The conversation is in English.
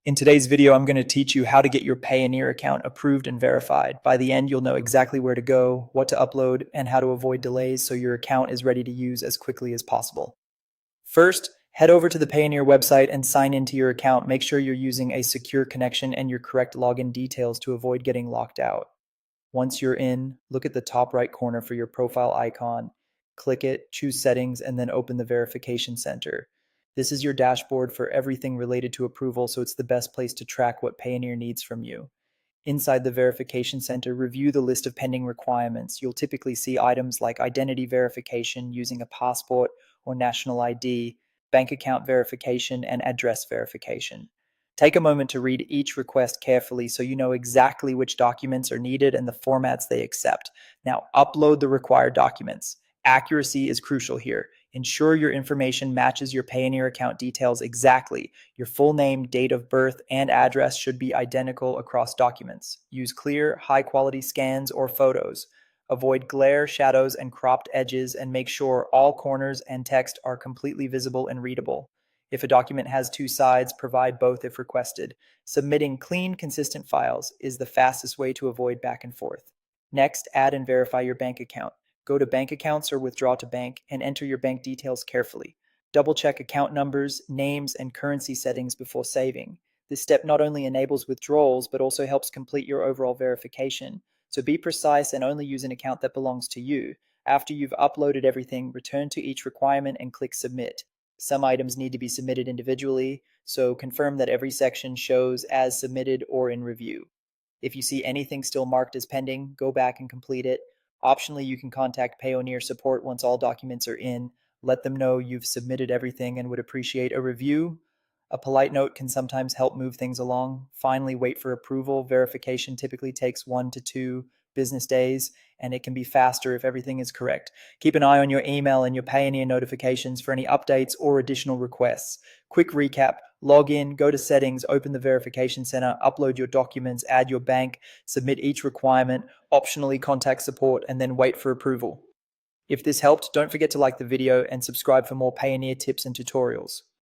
In today's video, I'm going to teach you how to get your Payoneer account approved and verified. By the end, you'll know exactly where to go, what to upload, and how to avoid delays so your account is ready to use as quickly as possible. First, head over to the Payoneer website and sign into your account. Make sure you're using a secure connection and your correct login details to avoid getting locked out. Once you're in, look at the top right corner for your profile icon. Click it, choose settings, and then open the verification center. This is your dashboard for everything related to approval, so it's the best place to track what Payoneer needs from you. Inside the verification center, review the list of pending requirements. You'll typically see items like identity verification using a passport or national ID, bank account verification, and address verification. Take a moment to read each request carefully so you know exactly which documents are needed and the formats they accept. Now, upload the required documents. Accuracy is crucial here. Ensure your information matches your Payoneer account details exactly. Your full name, date of birth, and address should be identical across documents. Use clear, high-quality scans or photos. Avoid glare, shadows, and cropped edges, and make sure all corners and text are completely visible and readable. If a document has two sides, provide both if requested. Submitting clean, consistent files is the fastest way to avoid back and forth. Next, add and verify your bank account. Go to bank accounts or withdraw to bank and enter your bank details carefully. Double check account numbers, names, and currency settings before saving. This step not only enables withdrawals, but also helps complete your overall verification. So be precise and only use an account that belongs to you. After you've uploaded everything, return to each requirement and click Submit. Some items need to be submitted individually, so confirm that every section shows as submitted or in review. If you see anything still marked as pending, go back and complete it. Optionally, you can contact Payoneer support once all documents are in. Let them know you've submitted everything and would appreciate a review. A polite note can sometimes help move things along. Finally, wait for approval. Verification typically takes 1 to 2 business days, and it can be faster if everything is correct. Keep an eye on your email and your Payoneer notifications for any updates or additional requests. Quick recap: log in, go to settings, open the verification center, upload your documents, add your bank, submit each requirement, optionally contact support, and then wait for approval. If this helped, don't forget to like the video and subscribe for more Payoneer tips and tutorials.